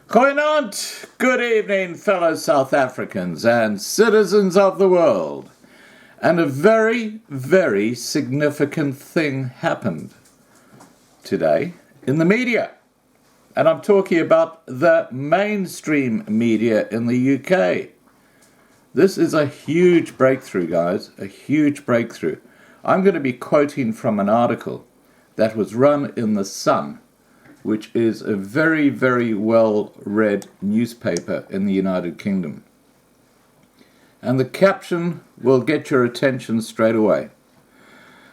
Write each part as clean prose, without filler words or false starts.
Goeienaand, good evening, fellow South Africans and citizens of the world. And a very, very significant thing happened today in the media. And I'm talking about the mainstream media in the UK. This is a huge breakthrough, guys, a huge breakthrough. I'm going to be quoting from an article that was run in The Sun, which is a very, very well-read newspaper in the United Kingdom. And the caption will get your attention straight away.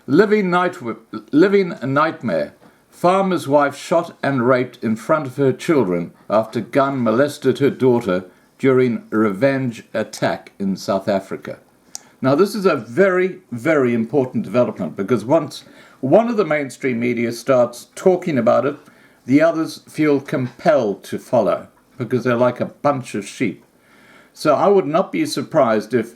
Living a nightmare. Farmer's wife shot and raped in front of her children after gun molested her daughter during a revenge attack in South Africa. Now, this is a very, very important development because once one of the mainstream media starts talking about it, the others feel compelled to follow because they're like a bunch of sheep. So I would not be surprised if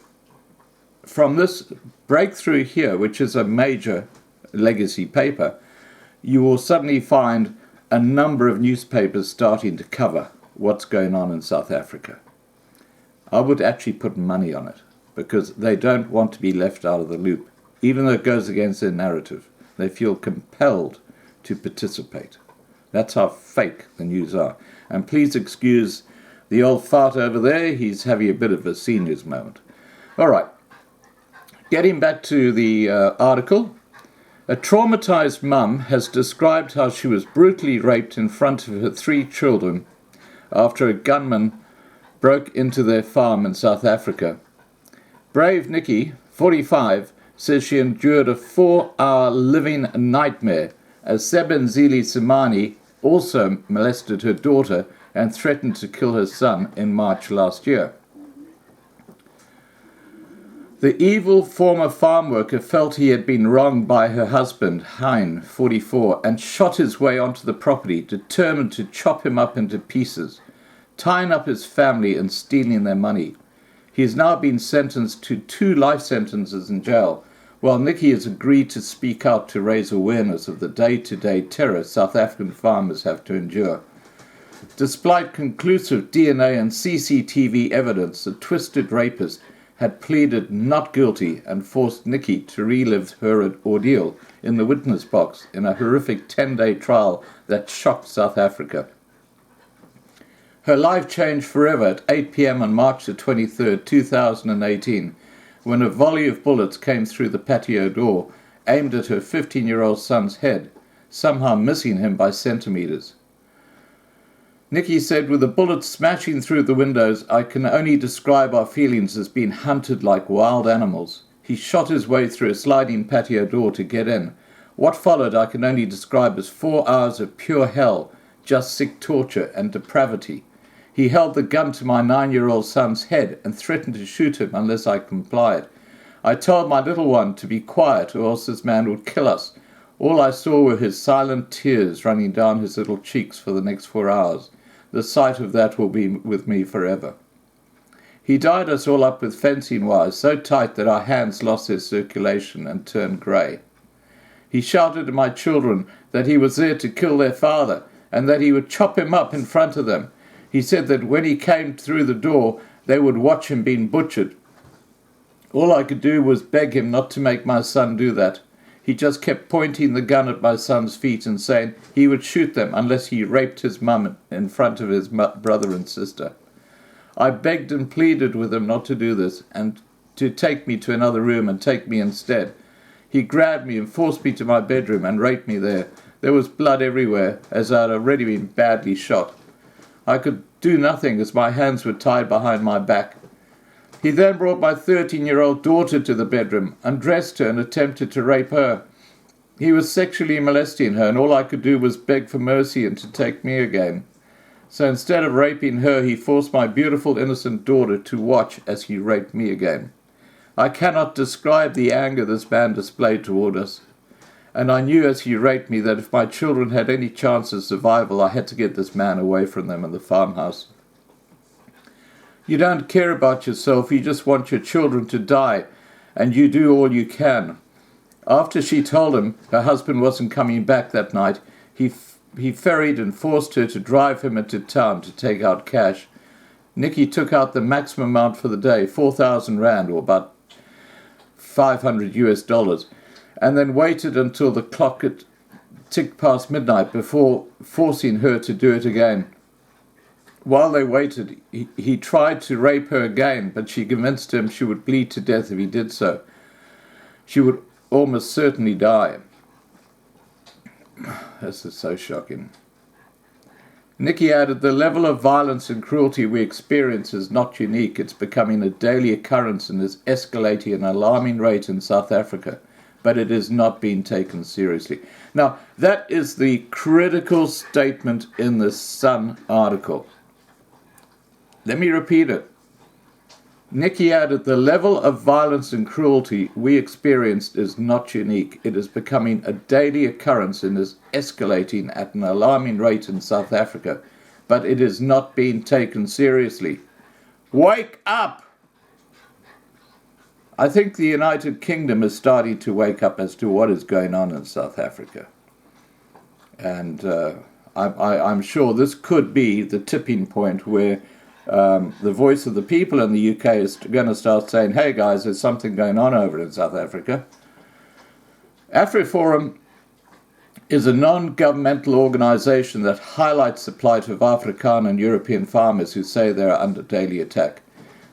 from this breakthrough here, which is a major legacy paper, you will suddenly find a number of newspapers starting to cover what's going on in South Africa. I would actually put money on it because they don't want to be left out of the loop, even though it goes against their narrative. They feel compelled to participate. That's how fake the news are. And please excuse the old fart over there. He's having a bit of a seniors moment. All right. Getting back to the article. A traumatized mum has described how she was brutally raped in front of her 3 children after a gunman broke into their farm in South Africa. Brave Nikki, 45, says she endured a 4-hour living nightmare as Sebenzile Simani also molested her daughter and threatened to kill her son in March last year. The evil former farm worker felt he had been wronged by her husband, Hein, 44, and shot his way onto the property, determined to chop him up into pieces, tying up his family and stealing their money. He has now been sentenced to 2 life sentences in jail, while Nikki has agreed to speak out to raise awareness of the day-to-day terror South African farmers have to endure. Despite conclusive DNA and CCTV evidence, the twisted rapist had pleaded not guilty and forced Nikki to relive her ordeal in the witness box in a horrific 10-day trial that shocked South Africa. Her life changed forever at 8 p.m. on March the 23rd, 2018, when a volley of bullets came through the patio door, aimed at her 15-year-old son's head, somehow missing him by centimeters. Nikki said, with the bullets smashing through the windows, I can only describe our feelings as being hunted like wild animals. He shot his way through a sliding patio door to get in. What followed I can only describe as 4 hours of pure hell, just sick torture and depravity. He held the gun to my 9-year-old son's head and threatened to shoot him unless I complied. I told my little one to be quiet or else this man would kill us. All I saw were his silent tears running down his little cheeks for the next 4 hours. The sight of that will be with me forever. He tied us all up with fencing wires so tight that our hands lost their circulation and turned grey. He shouted to my children that he was there to kill their father and that he would chop him up in front of them. He said that when he came through the door, they would watch him being butchered. All I could do was beg him not to make my son do that. He just kept pointing the gun at my son's feet and saying he would shoot them unless he raped his mum in front of his brother and sister. I begged and pleaded with him not to do this and to take me to another room and take me instead. He grabbed me and forced me to my bedroom and raped me there. There was blood everywhere, as I had already been badly shot. I could do nothing as my hands were tied behind my back. He then brought my 13-year-old daughter to the bedroom, undressed her and attempted to rape her. He was sexually molesting her and all I could do was beg for mercy and to take me again. So instead of raping her, he forced my beautiful innocent daughter to watch as he raped me again. I cannot describe the anger this man displayed toward us. And I knew as he raped me that if my children had any chance of survival, I had to get this man away from them in the farmhouse. You don't care about yourself, you just want your children to die, and you do all you can. After she told him her husband wasn't coming back that night, he he ferried and forced her to drive him into town to take out cash. Nicky took out the maximum amount for the day, 4,000 Rand, or about $500, and then waited until the clock had ticked past midnight before forcing her to do it again. While they waited, he tried to rape her again, but she convinced him she would bleed to death if he did so. She would almost certainly die. This is so shocking. Nicky added, "The level of violence and cruelty we experience is not unique. It's becoming a daily occurrence and is escalating at an alarming rate in South Africa, but it is not being taken seriously." Now, that is the critical statement in the Sun article. Let me repeat it. Nicky added, "The level of violence and cruelty we experienced is not unique. It is becoming a daily occurrence and is escalating at an alarming rate in South Africa, but it is not being taken seriously." Wake up! I think the United Kingdom is starting to wake up as to what is going on in South Africa. And I'm sure this could be the tipping point where the voice of the people in the UK is going to start saying, "Hey guys, there's something going on over in South Africa." AfriForum is a non-governmental organisation that highlights the plight of Afrikaner and European farmers who say they are under daily attack.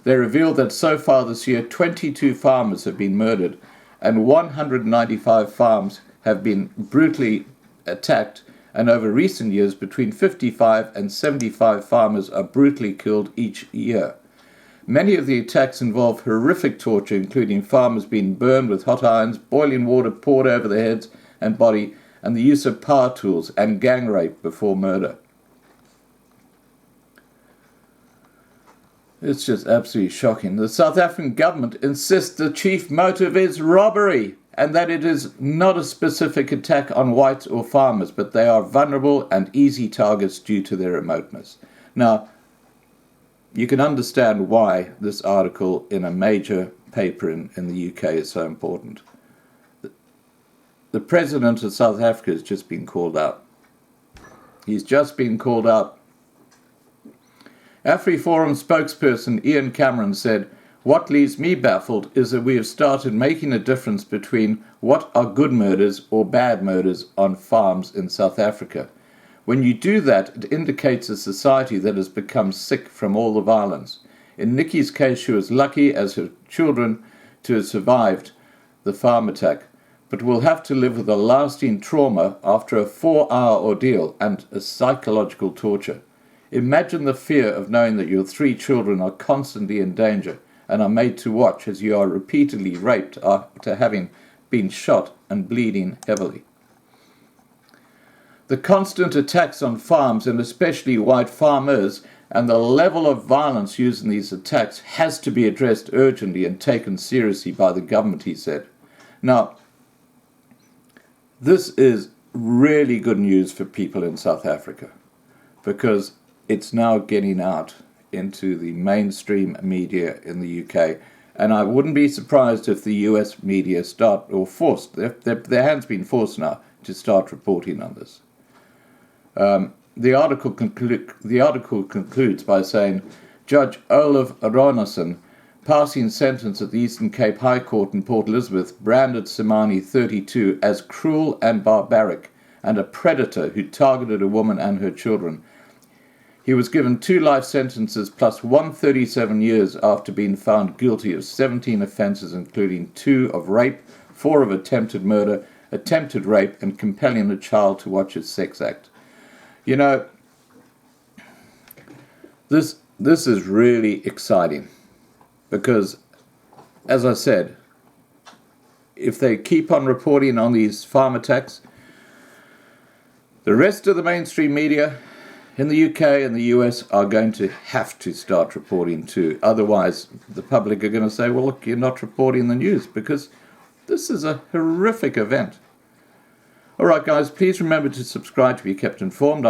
They revealed that so far this year 22 farmers have been murdered and 195 farms have been brutally attacked, and over recent years between 55 and 75 farmers are brutally killed each year. Many of the attacks involve horrific torture, including farmers being burned with hot irons, boiling water poured over their heads and body, and the use of power tools and gang rape before murder. It's just absolutely shocking. The South African government insists the chief motive is robbery, and that it is not a specific attack on whites or farmers, but they are vulnerable and easy targets due to their remoteness. Now, you can understand why this article in a major paper in the UK is so important. The president of South Africa has just been called out. He's just been called out. AfriForum spokesperson Ian Cameron said, "What leaves me baffled is that we have started making a difference between what are good murders or bad murders on farms in South Africa. When you do that, it indicates a society that has become sick from all the violence. In Nicky's case, she was lucky as her children to have survived the farm attack, but will have to live with a lasting trauma after a 4-hour ordeal and a psychological torture. Imagine the fear of knowing that your 3 children are constantly in danger and are made to watch as you are repeatedly raped after having been shot and bleeding heavily. The constant attacks on farms, and especially white farmers, and the level of violence used in these attacks has to be addressed urgently and taken seriously by the government," he said. Now, this is really good news for people in South Africa, because it's now getting out into the mainstream media in the UK, and I wouldn't be surprised if the US media start, or forced, their hands been forced now to start reporting on this. The article concludes by saying, Judge Olaf Ronason, passing sentence at the Eastern Cape High Court in Port Elizabeth, branded Simani, 32, as cruel and barbaric and a predator who targeted a woman and her children. He was given 2 life sentences plus 137 years after being found guilty of 17 offences, including 2 of rape, 4 of attempted murder, attempted rape, and compelling a child to watch a sex act. You know, this is really exciting because, as I said, if they keep on reporting on these farm attacks, the rest of the mainstream media in the UK and the US are going to have to start reporting too. Otherwise, the public are going to say, well, look, you're not reporting the news, because this is a horrific event. All right, guys, please remember to subscribe to be kept informed.